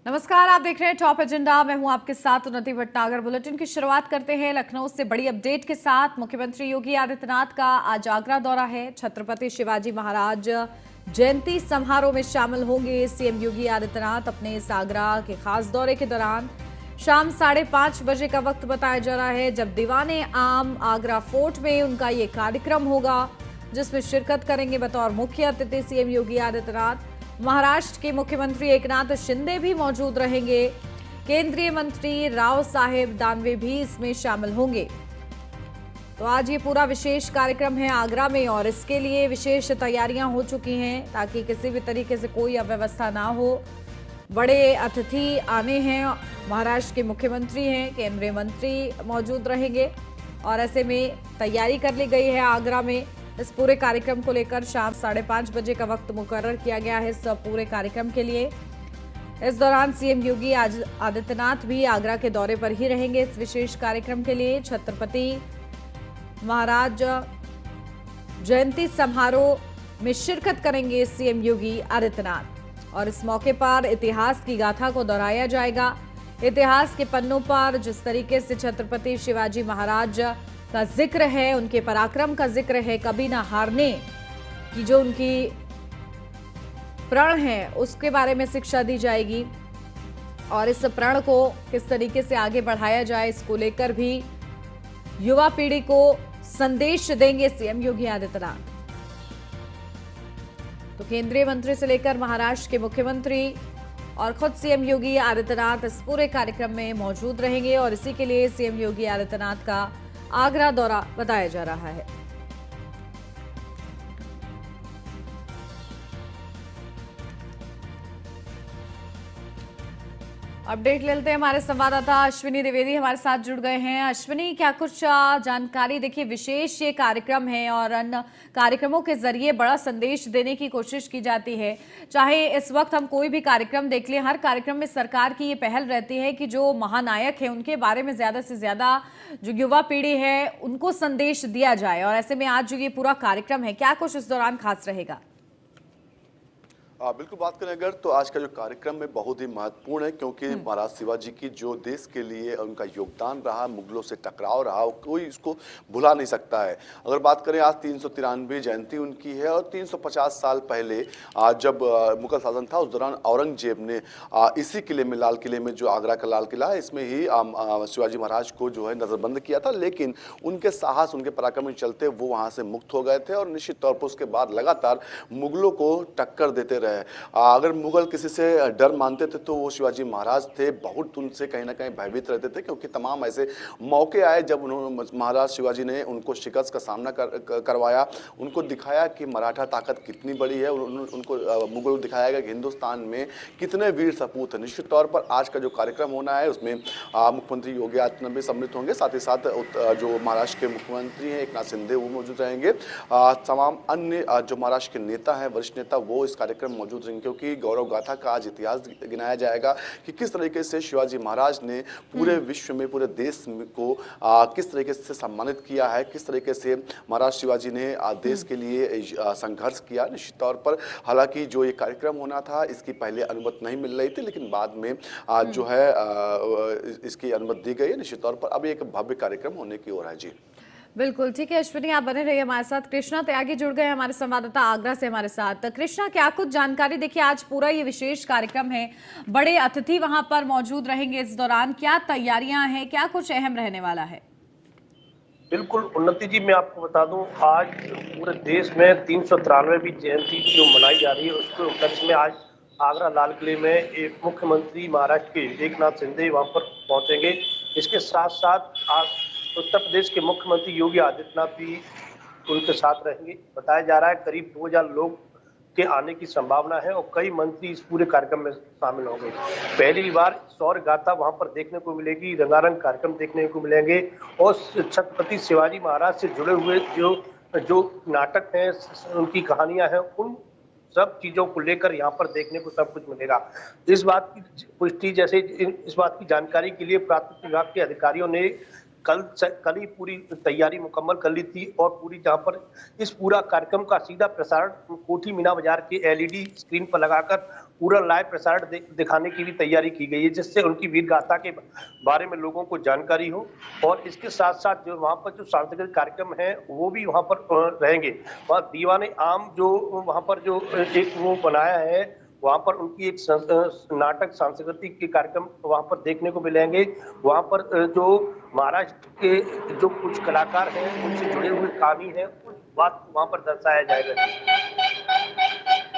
नमस्कार, आप देख रहे हैं टॉप एजेंडा। मैं हूं आपके साथ उन्नति भटनागर। बुलेटिन की शुरुआत करते हैं लखनऊ से बड़ी अपडेट के साथ। मुख्यमंत्री योगी आदित्यनाथ का आज आगरा दौरा है। छत्रपति शिवाजी महाराज जयंती समारोह में शामिल होंगे सीएम योगी आदित्यनाथ। अपने इस आगरा के खास दौरे के दौरान शाम 5:30 बजे का वक्त बताया जा रहा है, जब दीवाने आम आगरा फोर्ट में उनका ये कार्यक्रम होगा, जिसमें शिरकत करेंगे बतौर मुख्य अतिथि सीएम योगी आदित्यनाथ। महाराष्ट्र के मुख्यमंत्री एकनाथ शिंदे भी मौजूद रहेंगे। केंद्रीय मंत्री राव साहेब दानवे भी इसमें शामिल होंगे। तो आज ये पूरा विशेष कार्यक्रम है आगरा में और इसके लिए विशेष तैयारियां हो चुकी हैं ताकि किसी भी तरीके से कोई अव्यवस्था ना हो। बड़े अतिथि आने हैं, महाराष्ट्र के मुख्यमंत्री हैं, केंद्रीय मंत्री मौजूद रहेंगे और ऐसे में तैयारी कर ली गई है आगरा में। इस पूरे कार्यक्रम को लेकर शाम 5:30 बजे का वक्त मुकर्रर किया गया है इस पूरे कार्यक्रम के लिए। इस दौरान सीएम योगी आदित्यनाथ भी आगरा के दौरे पर ही रहेंगे इस विशेष कार्यक्रम के लिए। छत्रपति महाराज जयंती समारोह में शिरकत करेंगे सीएम योगी आदित्यनाथ और इस मौके पर इतिहास की गाथा को दोहराया जाएगा। इतिहास के पन्नों पर जिस तरीके से छत्रपति शिवाजी महाराज का जिक्र है, उनके पराक्रम का जिक्र है, कभी ना हारने की जो उनकी प्रण है, उसके बारे में शिक्षा दी जाएगी और इस प्रण को किस तरीके से आगे बढ़ाया जाए, इसको लेकर भी युवा पीढ़ी को संदेश देंगे सीएम योगी आदित्यनाथ। तो केंद्रीय मंत्री से लेकर महाराष्ट्र के मुख्यमंत्री और खुद सीएम योगी आदित्यनाथ इस पूरे कार्यक्रम में मौजूद रहेंगे और इसी के लिए सीएम योगी आदित्यनाथ का आगरा दौरा बताया जा रहा है। अपडेट ले लेते हैं, हमारे संवाददाता अश्विनी द्विवेदी हमारे साथ जुड़ गए हैं। अश्विनी, क्या कुछ जानकारी? देखिए, विशेष ये कार्यक्रम है और अन्य कार्यक्रमों के जरिए बड़ा संदेश देने की कोशिश की जाती है। चाहे इस वक्त हम कोई भी कार्यक्रम देख लें, हर कार्यक्रम में सरकार की ये पहल रहती है कि जो महानायक है उनके बारे में ज्यादा से ज्यादा जो युवा पीढ़ी है उनको संदेश दिया जाए और ऐसे में आज जो ये पूरा कार्यक्रम है, क्या कुछ इस दौरान खास रहेगा? बिल्कुल, बात करें अगर तो आज का जो कार्यक्रम है बहुत ही महत्वपूर्ण है, क्योंकि महाराज शिवाजी की जो देश के लिए उनका योगदान रहा, मुगलों से टकराव रहा, कोई इसको भुला नहीं सकता है। अगर बात करें, आज 393वीं जयंती उनकी है और 350 साल पहले जब मुगल शासन था, उस दौरान औरंगजेब ने इसी किले में, लाल किले में, जो आगरा का लाल किला है, इसमें ही शिवाजी महाराज को जो है नजरबंद किया था। लेकिन उनके साहस, उनके पराक्रम के चलते वो वहाँ से मुक्त हो गए थे और निश्चित तौर पर उसके बाद लगातार मुगलों को टक्कर देते रहे। अगर मुगल किसी से डर मानते थे तो वो शिवाजी महाराज थे। बहुत उनसे कहीं ना कहीं भयभीत रहते थे, क्योंकि तमाम ऐसे मौके आए जब उन्होंने, महाराज शिवाजी ने उनको शिकस्त का सामना करवाया, उनको दिखाया कि मराठा ताकत कितनी बड़ी है, उनको मुगल दिखाया गया कि हिंदुस्तान में कितने वीर सपूत हैं। निश्चित तौर पर आज का जो कार्यक्रम होना है उसमें मुख्यमंत्री योगी आदित्यनाथ भी सम्मिलित होंगे, साथ ही साथ जो महाराष्ट्र के मुख्यमंत्री हैं एकनाथ शिंदे वो मौजूद रहेंगे। तमाम अन्य जो महाराष्ट्र के नेता हैं, वरिष्ठ नेता, वो इस कार्यक्रम में मौजूद रहेंगे, क्योंकि गौरव गाथा का आज इतिहास गिनाया जाएगा कि किस तरीके से शिवाजी महाराज ने पूरे विश्व में, पूरे देश को किस तरीके से सम्मानित किया है, किस तरीके से महाराज शिवाजी ने देश के लिए संघर्ष किया। निश्चित तौर पर हालांकि जो ये कार्यक्रम होना था इसकी पहले अनुमति नहीं मिल रही थी, लेकिन बाद में जो है इसकी अनुमति दी गई है। निश्चित तौर पर अब एक भव्य कार्यक्रम होने की ओर है। जी बिल्कुल ठीक है अश्विनी, आप बने रहिए हमारे साथ। कृष्णा त्यागी जुड़ गए हमारे संवाददाता आगरा से हमारे साथ। कृष्णा, क्या कुछ जानकारी? देखिए, आज पूरा ये विशेष कार्यक्रम है, बड़े अतिथि वहां पर मौजूद रहेंगे इस दौरान, क्या तैयारियां हैं, क्या कुछ अहम रहने वाला है? बिल्कुल उन्नति जी, मैं आपको बता दूं, आज पूरे देश में 393वीं जयंती जो मनाई जा रही है उसके उपलक्ष्य में आज आगरा लाल किले में एक मुख्यमंत्री महाराष्ट्र के एकनाथ शिंदे वहां पर पहुंचेंगे। इसके साथ साथ आज उत्तर प्रदेश के मुख्यमंत्री योगी आदित्यनाथ भी उनके साथ रहेंगे। बताया जा रहा है करीब 2000 लोग के आने की संभावना है और कई मंत्री इस पूरे कार्यक्रम में शामिल होंगे। पहली बार शौर्य गाथा वहां पर देखने को मिलेगी, रंगारंग कार्यक्रम देखने को मिलेंगे और छत्रपति शिवाजी महाराज से जुड़े हुए जो नाटक हैं, उनकी कहानियां हैं, उन सब चीजों को लेकर यहाँ पर देखने को सब कुछ मिलेगा। इस बात की पुष्टि, जैसे इस बात की जानकारी के लिए प्राथमिक विभाग के अधिकारियों ने कल ही पूरी तैयारी मुकम्मल कर ली थी और पूरी जहां पर इस पूरा कार्यक्रम का सीधा प्रसारण कोठी मीना बाजार के एलईडी स्क्रीन पर लगाकर पूरा लाइव प्रसारण दिखाने की भी तैयारी की गई है, जिससे उनकी वीर गाथा के बारे में लोगों को जानकारी हो। और इसके साथ साथ जो वहां पर जो सांस्कृतिक कार्यक्रम है वो भी वहां पर रहेंगे। वहाँ दीवाने आम जो वहां पर जो एक वो बनाया है, वहां पर उनकी एक नाटक सांस्कृतिक के कार्यक्रम वहां पर देखने को मिलेंगे। वहां पर जो महाराष्ट्र के जो कुछ कलाकार हैं उनसे जुड़े हुए कहानी है उस बात को वहां पर दर्शाया जाएगा।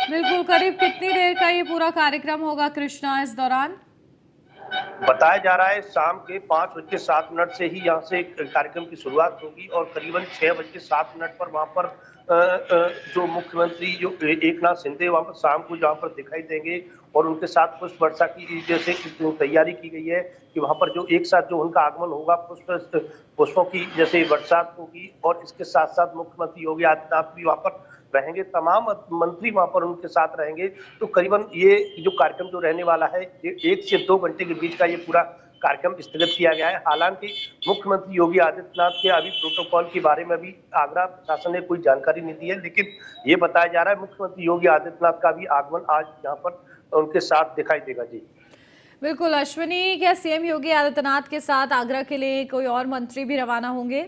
बिल्कुल, करीब कितनी देर का ये पूरा कार्यक्रम होगा कृष्णा इस दौरान? बताया जा रहा है शाम के 5:07 से ही यहाँ से कार्यक्रम की शुरुआत होगी और करीबन 6:07 पर वहां पर जो मुख्यमंत्री जो एकनाथ शिंदे वहां पर शाम को जहां पर दिखाई देंगे और उनके साथ पुष्प वर्षा की जैसे तैयारी की गई है कि वहां पर जो एक साथ जो उनका आगमन होगा पुष्पों की जैसे बरसात होगी। और इसके साथ साथ मुख्यमंत्री योगी आदित्यनाथ भी वहां पर रहेंगे, तमाम मंत्री वहां पर उनके साथ रहेंगे। तो करीबन ये जो कार्यक्रम जो रहने वाला है ये 1 से 2 घंटे के बीच का ये पूरा कार्यक्रम स्थगित किया गया है। हालांकि मुख्यमंत्री योगी आदित्यनाथ के अभी प्रोटोकॉल के बारे में भी आगरा प्रशासन ने कोई जानकारी नहीं दी है, लेकिन ये बताया जा रहा है मुख्यमंत्री योगी आदित्यनाथ का भी आगमन आज यहाँ पर उनके साथ दिखाई देगा। जी बिल्कुल अश्विनी, क्या सीएम योगी आदित्यनाथ के साथ आगरा के लिए कोई और मंत्री भी रवाना होंगे?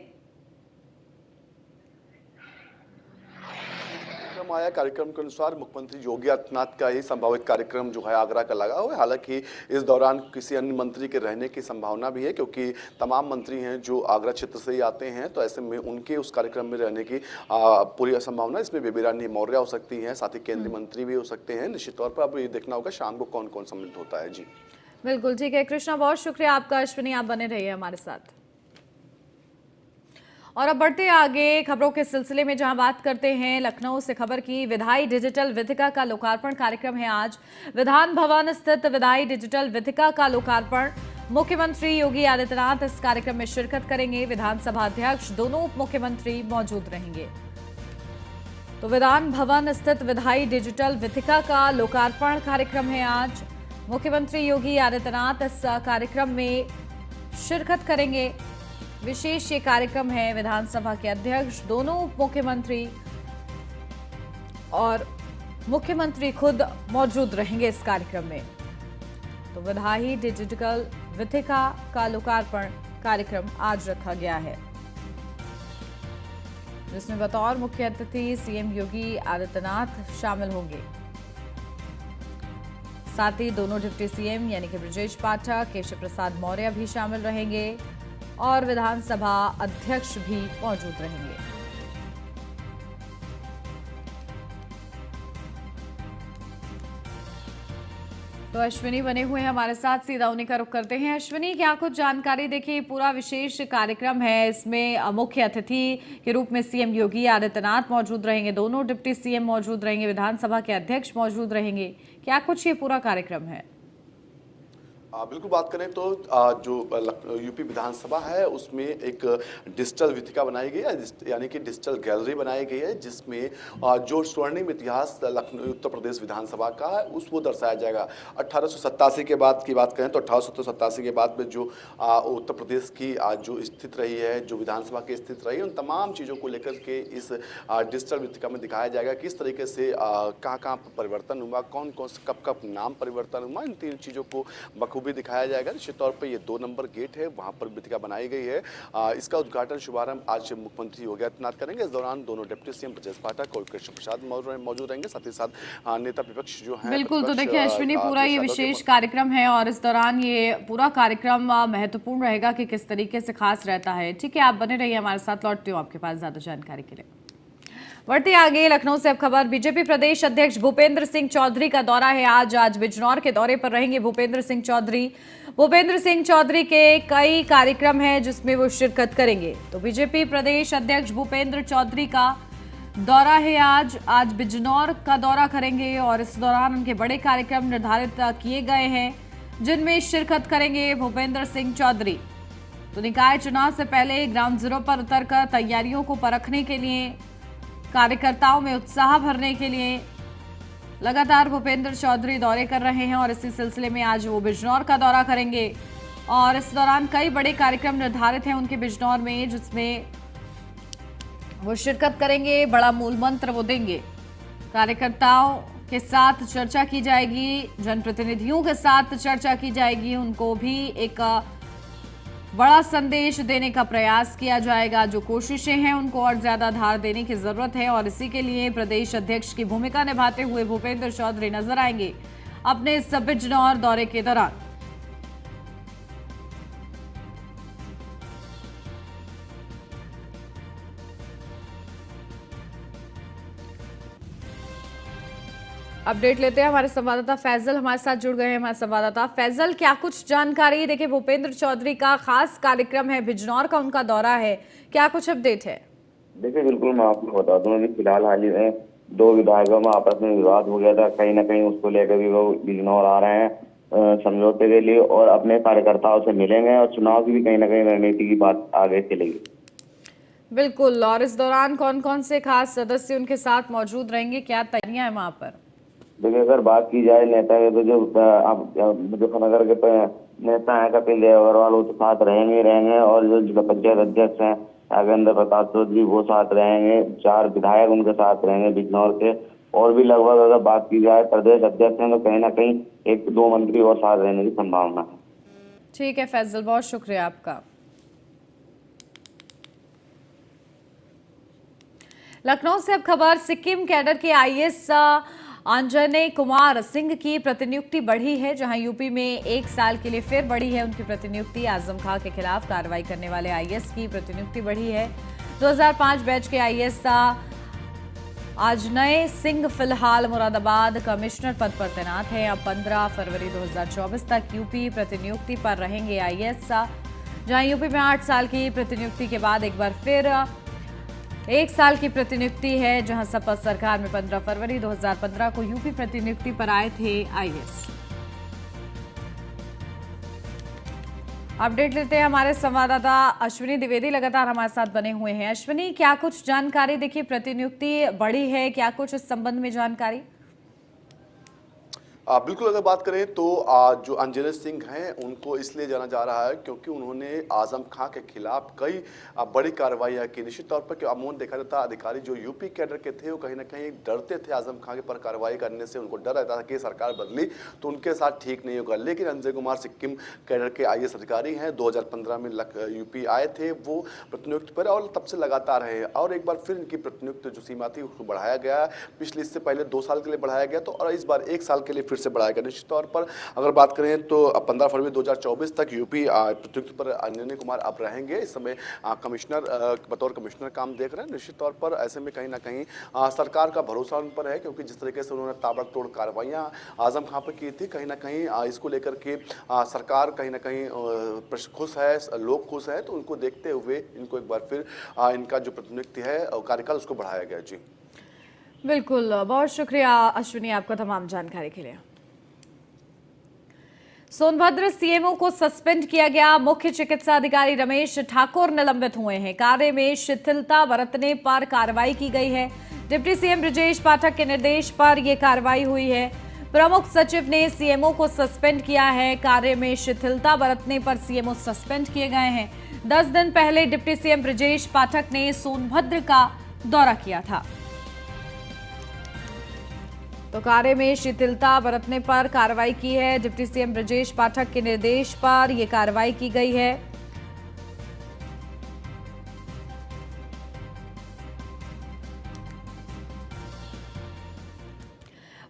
आया कार्यक्रम के अनुसार मुख्यमंत्री योगी आदित्यनाथ का ही संभावित कार्यक्रम जो है आगरा का लगा हुआ है। हालांकि इस दौरान किसी अन्य मंत्री के रहने की संभावना भी है, क्योंकि तमाम मंत्री हैं जो आगरा क्षेत्र से ही आते हैं, तो ऐसे में उनके उस कार्यक्रम में रहने की पूरी संभावना। इसमें बेबी रानी मौर्य हो सकती हैं, साथ ही केंद्रीय मंत्री भी हो सकते हैं। निश्चित तौर पर अब ये देखना होगा शाम को कौन कौन सम्मिलित होता है। जी बिल्कुल ठीक है कृष्णा, बहुत शुक्रिया आपका। अश्विनी, आप बने रहिए हमारे साथ। और अब बढ़ते आगे खबरों के सिलसिले में, जहां बात करते हैं लखनऊ से खबर की। विधायी डिजिटल विथिका का लोकार्पण कार्यक्रम है आज। विधान भवन स्थित विधायी डिजिटल विथिका का लोकार्पण, मुख्यमंत्री योगी आदित्यनाथ इस कार्यक्रम में शिरकत करेंगे। विधानसभा अध्यक्ष, दोनों उप मुख्यमंत्री मौजूद रहेंगे। तो विधान भवन स्थित विधायी डिजिटल विथिका का लोकार्पण कार्यक्रम है आज। मुख्यमंत्री योगी आदित्यनाथ इस कार्यक्रम में शिरकत करेंगे। विशेष ये कार्यक्रम है। विधानसभा के अध्यक्ष, दोनों उप मुख्यमंत्री और मुख्यमंत्री खुद मौजूद रहेंगे इस कार्यक्रम में। तो विधायी डिजिटल विथिका का लोकार्पण कार्यक्रम आज रखा गया है, जिसमें बतौर मुख्य अतिथि सीएम योगी आदित्यनाथ शामिल होंगे। साथ ही दोनों डिप्टी सीएम यानी कि ब्रजेश पाठक, केशव प्रसाद मौर्य भी शामिल रहेंगे और विधानसभा अध्यक्ष भी मौजूद रहेंगे। तो अश्विनी बने हुए हैं हमारे साथ, सीधा उन्हीं का रुख करते हैं। अश्विनी, क्या कुछ जानकारी? देखिए पूरा विशेष कार्यक्रम है, इसमें मुख्य अतिथि के रूप में सीएम योगी आदित्यनाथ मौजूद रहेंगे, दोनों डिप्टी सीएम मौजूद रहेंगे, विधानसभा के अध्यक्ष मौजूद रहेंगे। क्या कुछ ये पूरा कार्यक्रम है? बिल्कुल बात करें तो जो यूपी विधानसभा है उसमें एक डिजिटल विथिका बनाई गई है, यानी कि डिजिटल गैलरी बनाई गई है, जिसमें जो स्वर्णिम इतिहास लखनऊ उत्तर प्रदेश विधानसभा का है उस वो दर्शाया जाएगा। 1887 के बाद की बात करें तो 1887 के बाद में जो उत्तर प्रदेश की जो स्थिति रही है, जो विधानसभा की स्थिति रही है, उन तमाम चीज़ों को लेकर के इस डिजिटल विथिका में दिखाया जाएगा। किस तरीके से कहाँ कहाँ परिवर्तन हुआ, कौन कौन से कब कब नाम परिवर्तन हुआ, इन तीन चीज़ों को बखूबी दिखाया जाएगा। निश्चित तौर पे ये 2 नंबर गेट है, वहां पर विथिका बनाई गई है। इसका शुभारंभ आज मुख्यमंत्री योगी आदित्यनाथ करेंगे। इस दौरान दोनों डिप्टी सीएम ब्रजेश पाठक और केशव प्रसाद मौजूद रहेंगे, साथ ही साथ नेता विपक्ष जो है। बिल्कुल, तो देखिए अश्विनी, पूरा ये विशेष कार्यक्रम है और इस दौरान ये पूरा कार्यक्रम महत्वपूर्ण रहेगा कि किस तरीके से खास रहता है। ठीक है, आप बने रहिए हमारे साथ, लौटती हूँ आपके पास ज्यादा जानकारी के लिए। बढ़ते आगे लखनऊ से अब खबर। बीजेपी प्रदेश अध्यक्ष भूपेंद्र सिंह चौधरी का दौरा है आज बिजनौर के दौरे पर रहेंगे भूपेंद्र सिंह चौधरी। भूपेंद्र सिंह चौधरी के कई कार्यक्रम हैं जिसमें वो शिरकत करेंगे। तो बीजेपी प्रदेश अध्यक्ष भूपेंद्र चौधरी का दौरा है आज बिजनौर का दौरा करेंगे और इस दौरान उनके बड़े कार्यक्रम निर्धारित किए गए हैं, जिनमें शिरकत करेंगे भूपेंद्र सिंह चौधरी। तो निकाय चुनाव से पहले ग्राउंड जीरो पर उतरकर तैयारियों को परखने के लिए, कार्यकर्ताओं में उत्साह भरने के लिए लगातार भूपेंद्र चौधरी दौरे कर रहे हैं और इसी सिलसिले में आज वो बिजनौर का दौरा करेंगे। और इस दौरान कई बड़े कार्यक्रम निर्धारित हैं उनके बिजनौर में, जिसमें वो शिरकत करेंगे, बड़ा मूल मंत्र वो देंगे। कार्यकर्ताओं के साथ चर्चा की जाएगी, जनप्रतिनिधियों के साथ चर्चा की जाएगी, उनको भी एक बड़ा संदेश देने का प्रयास किया जाएगा। जो कोशिशें हैं उनको और ज्यादा धार देने की जरूरत है और इसी के लिए प्रदेश अध्यक्ष की भूमिका निभाते हुए भूपेंद्र चौधरी नजर आएंगे अपने इस बिजनौर दौरे के दौरान। अपडेट लेते हैं, हमारे संवाददाता फैजल हमारे साथ जुड़ गए हैं। हमारे संवाददाता फैजल, क्या कुछ जानकारी? देखिए, भूपेंद्र चौधरी का खास कार्यक्रम है, बिजनौर का उनका दौरा है, क्या कुछ अपडेट है? देखिए, बिल्कुल मैं आपको बता दूं, अभी फिलहाल हाल ही में दो विधायकों में आपस में विवाद हो गया था। कहीं ना कहीं उसको लेकर भी वो बिजनौर आ रहे हैं समझौते के लिए और अपने कार्यकर्ताओं से मिलेंगे और चुनाव की भी कहीं ना कहीं रणनीति की बात आगे चलेगी। बिल्कुल, और इस दौरान कौन कौन से खास सदस्य उनके साथ मौजूद रहेंगे, क्या तैयारियां हैं वहां पर? देखिए, अगर बात की जाए नेता के, तो जो मुजफ्फरनगर के नेता हैं कपिल देव अग्रवाल, वो तो साथ रहेंगे और जो जिला पंचायत अध्यक्ष हैं नागेंद्र प्रताप चौधरी, वो साथ रहेंगे। 4 विधायक उनके साथ रहेंगे बिजनौर के। और भी लगभग अगर बात की जाए प्रदेश अध्यक्ष हैं तो कहीं ना कहीं 1-2 मंत्री और साथ रहने की संभावना है। ठीक है फैजल, बहुत शुक्रिया आपका। लखनऊ से अब खबर, सिक्किम कैडर के आईएएस अंजने कुमार सिंह की प्रतिनियुक्ति बढ़ी है। जहां यूपी में 1 साल के लिए फिर बढ़ी है उनकी प्रतिनियुक्ति। आजम खां के खिलाफ कार्रवाई करने वाले आईएएस की प्रतिनियुक्ति बढ़ी है। 2005 बैच के आईएएस अजनय सिंह फिलहाल मुरादाबाद कमिश्नर पद पर तैनात हैं। अब 15 फरवरी 2024 तक यूपी प्रतिनियुक्ति पर रहेंगे आईएएस। जहां यूपी में 8 साल की प्रतिनियुक्ति के बाद एक बार फिर 1 साल की प्रतिनियुक्ति है। जहां सपा सरकार में 15 फरवरी 2015 को यूपी प्रतिनियुक्ति पर आए थे आईएएस। अपडेट लेते हैं, हमारे संवाददाता अश्विनी द्विवेदी लगातार हमारे साथ बने हुए हैं। अश्विनी, क्या कुछ जानकारी? देखिए, प्रतिनियुक्ति बढ़ी है, क्या कुछ इस संबंध में जानकारी? बिल्कुल, अगर बात करें तो जो अंजने सिंह हैं उनको इसलिए जाना जा रहा है क्योंकि उन्होंने आजम खां के खिलाफ कई बड़ी कार्रवाइयाँ की। निश्चित तौर पर अमूमन देखा जाता अधिकारी जो यूपी कैडर के थे वो कहीं ना कहीं डरते थे आजम खां के पर कार्रवाई करने से। उनको डर रहता था कि सरकार बदली तो उनके साथ ठीक नहीं होगा। लेकिन अंजय कुमार सिक्किम कैडर के आईएएस अधिकारी हैं, 2015 में यूपी आए थे वो प्रतिनियुक्ति पर और तब से लगातार रहे। और एक बार फिर इनकी प्रतिनियुक्ति जो सीमा थी उसको बढ़ाया गया। पिछले इससे पहले 2 साल के लिए बढ़ाया गया तो और इस बार 1 साल के लिए से बढ़ाया गया। निश्चित तौर पर अगर बात करें तो 15 फरवरी 2024 तक यूपी प्रतिनियुक्ति पर अंजने कुमार अब रहेंगे। इस समय बतौर कमिश्नर काम देख रहे हैं। निश्चित तौर पर ऐसे में कहीं ना कहीं सरकार का भरोसा उन पर है क्योंकि जिस तरीके से उन्होंने ताबड़तोड़ कार्रवाइयां आजम खां पर की थी, कहीं ना कहीं इसको लेकर के सरकार कहीं ना कहीं खुश है, लोग खुश हैं। तो उनको देखते हुए इनको एक बार फिर इनका जो प्रतिनियुक्ति है कार्यकाल उसको बढ़ाया गया। जी बिल्कुल, बहुत शुक्रिया अश्विनी आपका तमाम जानकारी के लिए। सोनभद्र सीएमओ को सस्पेंड किया गया। मुख्य चिकित्सा अधिकारी रमेश ठाकुर निलंबित हुए हैं। कार्य में शिथिलता बरतने पर कार्रवाई की गई है। डिप्टी सीएम ब्रजेश पाठक के निर्देश पर यह कार्रवाई हुई है। प्रमुख सचिव ने सीएमओ को सस्पेंड किया है। कार्य में शिथिलता बरतने पर सीएमओ सस्पेंड किए गए हैं। 10 दिन पहले डिप्टी सीएम ब्रजेश पाठक ने सोनभद्र का दौरा किया था। तो कार्य में शिथिलता बरतने पर कार्रवाई की है। डिप्टी सीएम ब्रजेश पाठक के निर्देश पर यह कार्रवाई की गई है।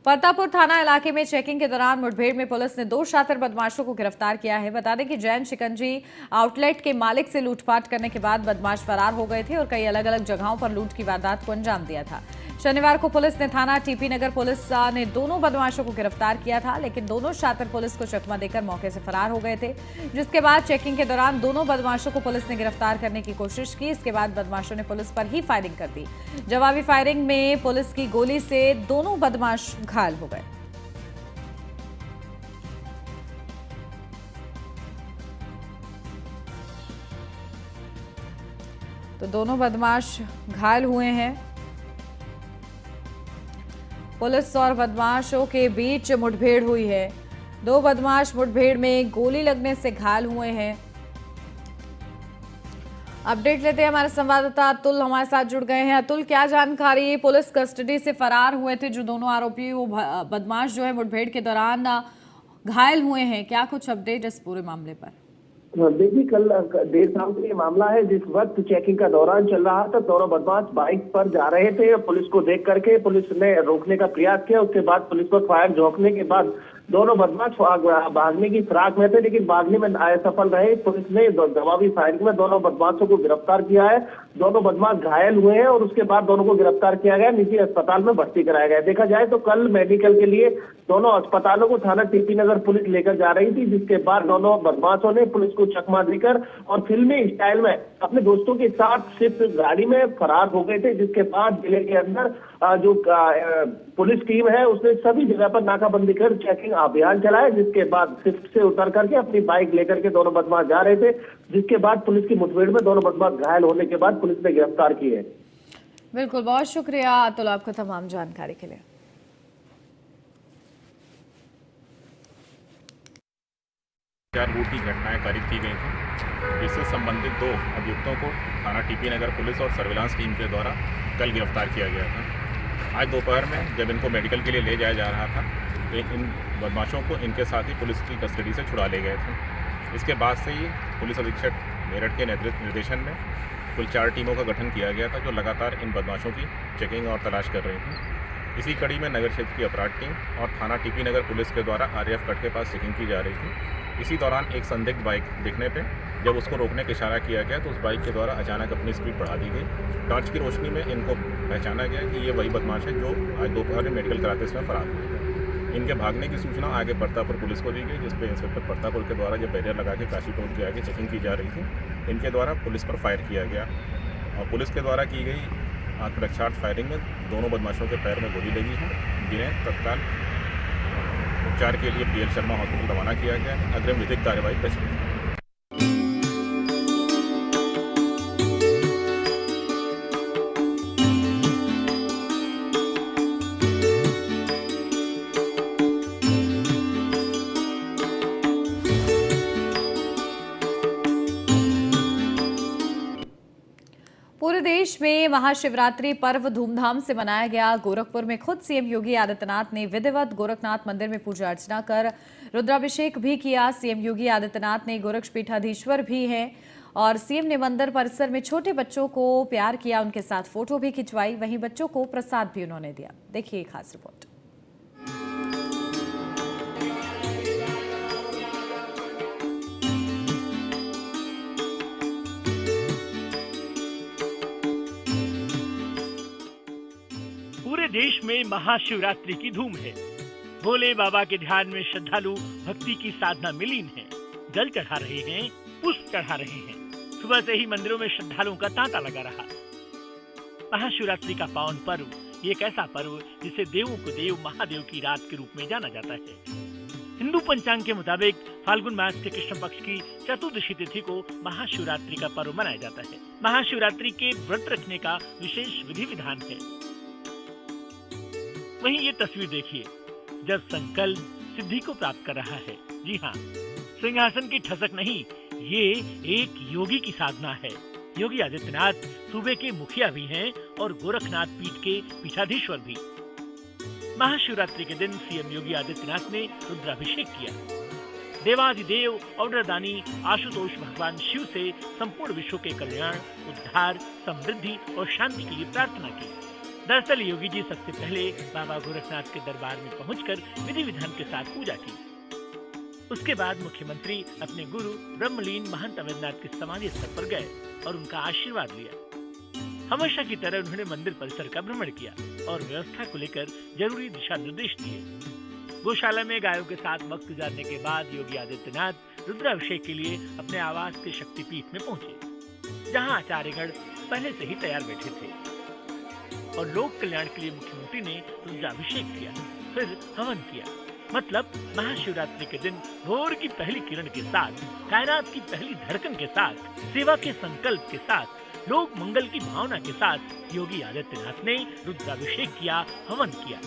फतेहपुर थाना इलाके में चेकिंग के दौरान मुठभेड़ में पुलिस ने 2 शातिर बदमाशों को गिरफ्तार किया है। बता दें कि जैन शिकंजी आउटलेट के मालिक से लूटपाट करने के बाद बदमाश फरार हो गए थे और कई अलग अलग जगहों पर लूट की वारदात को अंजाम दिया था। शनिवार को पुलिस ने थाना टीपी नगर पुलिस ने दोनों बदमाशों को गिरफ्तार किया था, लेकिन दोनों शातिर पुलिस को चकमा देकर मौके से फरार हो गए थे। जिसके बाद चेकिंग के दौरान दोनों बदमाशों को पुलिस ने गिरफ्तार करने की कोशिश की। इसके बाद बदमाशों ने पुलिस पर ही फायरिंग कर दी। जवाबी फायरिंग में पुलिस की गोली से दोनों बदमाश घायल हो गए। तो दोनों बदमाश घायल हुए हैं। पुलिस और बदमाशों के बीच मुठभेड़ हुई है। 2 बदमाश मुठभेड़ में गोली लगने से घायल हुए हैं। अपडेट लेते हैं, हमारे संवाददाता अतुल हमारे साथ जुड़ गए हैं। अतुल, क्या जानकारी? पुलिस कस्टडी से फरार हुए थे जो दोनों आरोपी, वो बदमाश जो है मुठभेड़ के दौरान घायल हुए हैं, क्या कुछ अपडेट इस पूरे मामले पर? देखिए, कल देर शाम का ये मामला है। जिस वक्त चेकिंग का दौरान चल रहा था, दोनों बदमाश बाइक पर जा रहे थे। पुलिस को देख करके पुलिस ने रोकने का प्रयास किया। उसके बाद पुलिस पर फायर झोंकने के बाद दोनों बदमाश भागने की फिराक में थे, लेकिन भागने में असफल रहे। पुलिस ने जवाबी फायरिंग में दोनों बदमाशों को गिरफ्तार किया है। दोनों बदमाश घायल हुए हैं और उसके बाद दोनों को गिरफ्तार किया गया, निजी अस्पताल में भर्ती कराया गया। देखा जाए तो कल मेडिकल के लिए दोनों अस्पतालों को थाना टीपी नगर पुलिस लेकर जा रही थी, जिसके बाद दोनों बदमाशों ने पुलिस को चकमा देकर और फिल्मी स्टाइल में अपने दोस्तों के साथ सिर्फ गाड़ी में फरार हो गए थे। जिसके बाद जिले के अंदर जो पुलिस टीम है उसने सभी जगह पर नाकाबंदी कर चेकिंग अभियान चलाया, जिसके बाद स्विफ्ट से उतर करके अपनी बाइक लेकर के दोनों बदमाश जा रहे थे। जिसके बाद पुलिस की मुठभेड़ में दोनों बदमाश घायल होने के बाद पुलिस ने गिरफ्तार किए। बिल्कुल, बहुत शुक्रिया अतुल आपका तमाम जानकारी के लिए। लूट की घटनाएं कारित की गई थी, जिससे संबंधित 2 अभियुक्तों को थाना टीपी नगर पुलिस और सर्विलांस टीम के द्वारा कल गिरफ्तार किया गया था। आज दोपहर में जब इनको मेडिकल के लिए ले जाया जा रहा था तो इन बदमाशों को इनके साथ ही पुलिस की कस्टडी से छुड़ा ले गए थे। इसके बाद से ही पुलिस अधीक्षक मेरठ के निर्देशन में कुल 4 टीमों का गठन किया गया था, जो लगातार इन बदमाशों की चेकिंग और तलाश कर रही थी। इसी कड़ी में नगर क्षेत्र की अपराध टीम और थाना टीपी नगर पुलिस के द्वारा आरएएफ कट के पास चेकिंग की जा रही थी। इसी दौरान एक संदिग्ध बाइक दिखने पे जब उसको रोकने का इशारा किया गया तो उस बाइक के द्वारा अचानक अपनी स्पीड बढ़ा दी गई। टॉर्च की रोशनी में इनको पहचाना गया कि ये वही बदमाश है जो आज दोपहर में मेडिकल कराते समय फरार हुए। इनके भागने की सूचना आगे परतापुर पुलिस को दी गई, जिस पर इंस्पेक्टर परतापुर के द्वारा जब बैरियर लगा के काशी टोल के आगे चेकिंग की जा रही थी, इनके द्वारा पुलिस पर फायर किया गया और पुलिस के द्वारा की गई आत्मरक्षार्थ फायरिंग में दोनों बदमाशों के पैर में गोली लगी है, जिन्हें तत्काल उपचार के लिए पीएल शर्मा हॉस्पिटल रवाना किया गया है। अग्रिम विधिक कार्यवाही प्रचलित है। पूरे देश में महाशिवरात्रि पर्व धूमधाम से मनाया गया। गोरखपुर में खुद सीएम योगी आदित्यनाथ ने विधिवत गोरखनाथ मंदिर में पूजा अर्चना कर रुद्राभिषेक भी किया। सीएम योगी आदित्यनाथ ने गोरक्षपीठाधीश्वर भी हैं और सीएम ने मंदिर परिसर में छोटे बच्चों को प्यार किया, उनके साथ फोटो भी खिंचवाई, वहीं बच्चों को प्रसाद भी उन्होंने दिया। देखिए खास रिपोर्ट। पूरे देश में महाशिवरात्रि की धूम है। भोले बाबा के ध्यान में श्रद्धालु भक्ति की साधना में लीन हैं, जल चढ़ा रहे हैं, पुष्प चढ़ा रहे हैं। सुबह से ही मंदिरों में श्रद्धालुओं का तांता लगा रहा। महाशिवरात्रि का पावन पर्व ये एक ऐसा पर्व जिसे देवों को देव महादेव की रात के रूप में जाना जाता है। हिंदू पंचांग के मुताबिक फाल्गुन मास के कृष्ण पक्ष की चतुर्दशी तिथि को महाशिवरात्रि का पर्व मनाया जाता है। महाशिवरात्रि के व्रत रखने का विशेष विधि विधान है। वहीं ये तस्वीर देखिए, जब संकल्प सिद्धि को प्राप्त कर रहा है। जी हाँ, सिंहासन की ठसक नहीं, ये एक योगी की साधना है। योगी आदित्यनाथ सूबे के मुखिया भी हैं और गोरखनाथ पीठ के पीठाधीश्वर भी। महाशिवरात्रि के दिन सीएम योगी आदित्यनाथ ने रुद्राभिषेक किया। देवाधिदेव औडरदानी आशुतोष भगवान शिव से संपूर्ण विश्व के कल्याण, उद्धार, समृद्धि और शांति के लिए प्रार्थना की। दरअसल योगी जी सबसे पहले बाबा गोरखनाथ के दरबार में पहुंचकर विधि विधान के साथ पूजा की। उसके बाद मुख्यमंत्री अपने गुरु ब्रह्मलीन महंत अवैधनाथ के समाधि स्थल पर गए और उनका आशीर्वाद लिया। हमेशा की तरह उन्होंने मंदिर परिसर का भ्रमण किया और व्यवस्था को लेकर जरूरी दिशा निर्देश दिए। गौशाला में गायों के साथ वक्त गुजारने के बाद योगी आदित्यनाथ रुद्राभिषेक के लिए अपने आवास के शक्तिपीठ में पहुंचे, जहां आचार्यगण पहले से ही तैयार बैठे थे और लोक कल्याण के लिए मुख्यमंत्री ने रुद्राभिषेक किया, फिर हवन किया। मतलब महाशिवरात्रि के दिन भोर की पहली किरण के साथ, कायनात की पहली धड़कन के साथ, सेवा के संकल्प के साथ, लोक मंगल की भावना के साथ योगी आदित्यनाथ ने रुद्राभिषेक किया, हवन किया।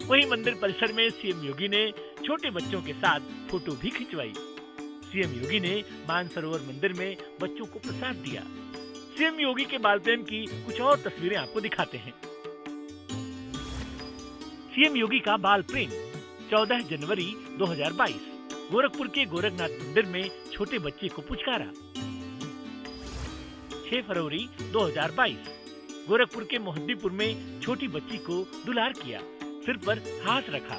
वहीं मंदिर परिसर में सीएम योगी ने छोटे बच्चों के साथ फोटो भी खिंचवाई। सीएम योगी ने मानसरोवर मंदिर में बच्चों को प्रसाद दिया। सीएम योगी के बाल प्रेम की कुछ और तस्वीरें आपको दिखाते हैं। सीएम योगी का बाल प्रेम 14 जनवरी 2022 गोरखपुर के गोरखनाथ मंदिर में छोटे बच्चे को पुचकारा। 6 फरवरी 2022 गोरखपुर के मोहद्दीपुर में छोटी बच्ची को दुलार किया, सिर पर हाथ रखा।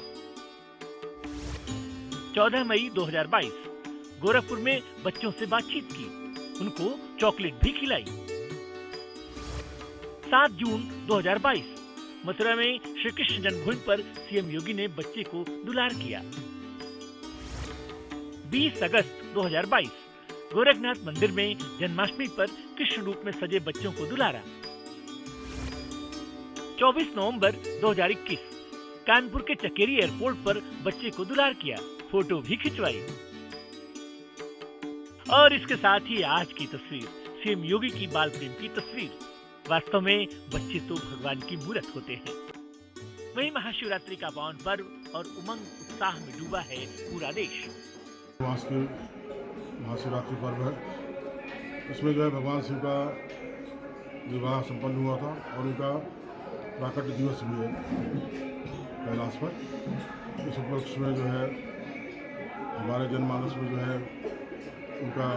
14 मई 2022 गोरखपुर में बच्चों से बातचीत की, उनको चॉकलेट भी खिलाई। 7 जून 2022 मथुरा में श्री कृष्ण जन्मभूमि पर सीएम योगी ने बच्चे को दुलार किया। 20 अगस्त 2022 गोरखनाथ मंदिर में जन्माष्टमी पर कृष्ण रूप में सजे बच्चों को दुलारा। 24 नवंबर 2021 कानपुर के चकेरी एयरपोर्ट पर बच्चे को दुलार किया, फोटो भी खिंचवाई। और इसके साथ ही आज की तस्वीर, सीएम योगी की बाल प्रेम की तस्वीर। वास्तव में बच्चे तो भगवान की मूरत होते हैं। वहीं महाशिवरात्रि का पावन पर्व और उमंग उत्साह में डूबा है पूरा देश। मास की महाशिवरात्रि पर्व है, इसमें जो है भगवान शिव का विवाह संपन्न हुआ था और उनका प्राकट्य दिवस भी है कैलाश पर। इस उपलक्ष्य में जो है हमारे जनमानस में जो है उनका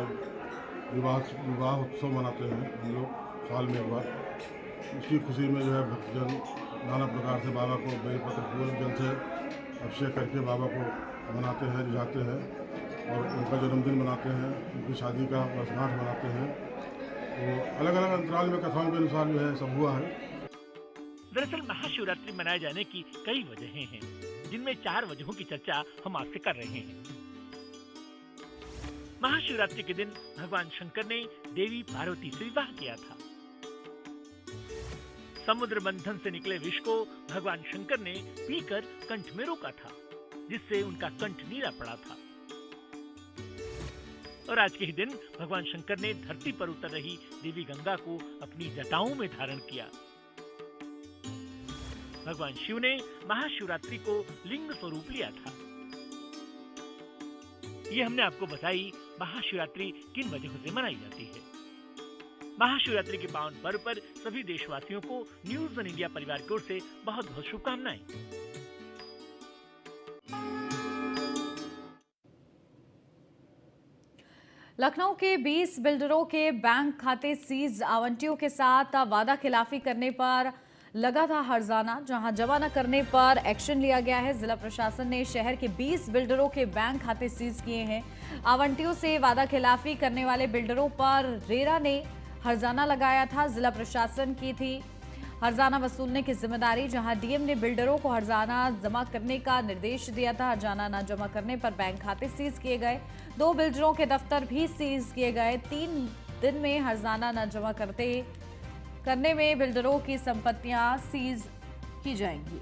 विवाह उत्सव मनाते हैं हम लोग साल में एक बार। उसकी खुशी में जो है भक्तजन नाना प्रकार से बाबा को बेलपत्र फूल जल से अभिषेक करके बाबा को मनाते हैं, रिझाते हैं और उनका जन्मदिन मनाते हैं, उनकी शादी का वर्षगांठ मनाते हैं। तो अलग अलग अंतराल में कथाओं के अनुसार जो है सब हुआ है। दरअसल महाशिवरात्रि मनाए जाने की कई वजहें हैं, जिनमें 4 वजहों की चर्चा हम आपसे कर रहे हैं। महाशिवरात्रि के दिन भगवान शंकर ने देवी पार्वती से विवाह किया था। समुद्र मंथन से निकले विष को भगवान शंकर ने पीकर कंठ में रोका था, जिससे उनका कंठ नीला पड़ा था। और आज के ही दिन भगवान शंकर ने धरती पर उतर रही देवी गंगा को अपनी जटाओं में धारण किया। भगवान शिव ने महाशिवरात्रि को लिंग स्वरूप लिया था। ये हमने आपको बताई महाशिवरात्रि किन वजहों से मनाई जाती है। महाशिवरात्रि के पावन पर्व पर सभी देशवासियों को न्यूज़ वन इंडिया परिवार की ओर से बहुत बहुत शुभकामनाएं। लखनऊ के 20 बिल्डरों के बैंक खाते सीज, आवंटियों के साथ वादा खिलाफी करने पर लगा था हर्जाना, जहां जमा न करने पर एक्शन लिया गया है। जिला प्रशासन ने शहर के 20 बिल्डरों के बैंक खाते सीज किए हैं। आवंटियों से वादा खिलाफी करने वाले बिल्डरों पर रेरा ने हर्जाना लगाया था। जिला प्रशासन की थी हर्जाना वसूलने की जिम्मेदारी, जहां डीएम ने बिल्डरों को हर्जाना जमा करने का निर्देश दिया था। हर्जाना न जमा करने पर बैंक खाते सीज किए गए। 2 बिल्डरों के दफ्तर भी सीज किए गए। 3 दिन में हर्जाना न जमा करने में बिल्डरों की संपत्तियां सीज की जाएंगी।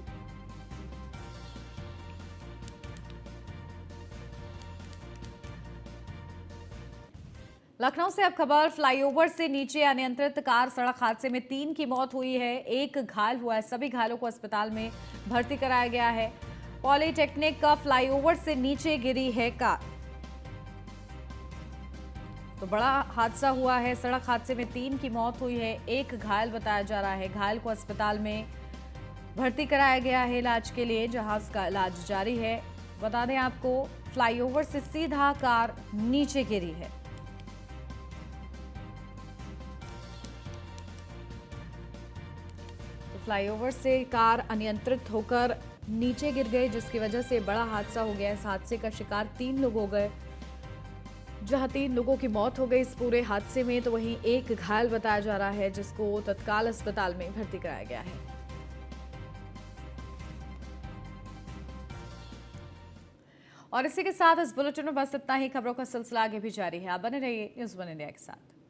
लखनऊ से अब खबर, फ्लाईओवर से नीचे अनियंत्रित कार सड़क हादसे में 3 की मौत हुई है, 1 घायल हुआ है। सभी घायलों को अस्पताल में भर्ती कराया गया है। पॉलीटेक्निक का फ्लाईओवर से नीचे गिरी है कार। तो बड़ा हादसा हुआ है। सड़क हादसे में 3 की मौत हुई है, 1 घायल बताया जा रहा है। घायल को अस्पताल में भर्ती कराया गया है इलाज के लिए, जहां उसका इलाज जारी है। बता दें आपको, फ्लाईओवर से सीधा कार नीचे गिरी है। तो फ्लाईओवर से कार अनियंत्रित होकर नीचे गिर गई, जिसकी वजह से बड़ा हादसा हो गया। इस हादसे का शिकार 3 लोग हो गए, जहां 3 लोगों की मौत हो गई इस पूरे हादसे में। तो वहीं 1 घायल बताया जा रहा है, जिसको तत्काल अस्पताल में भर्ती कराया गया है। और इसी के साथ इस बुलेटिन में बस इतना ही। खबरों का सिलसिला आगे भी जारी है। आप बने रहिए न्यूज़ वन इंडिया के साथ।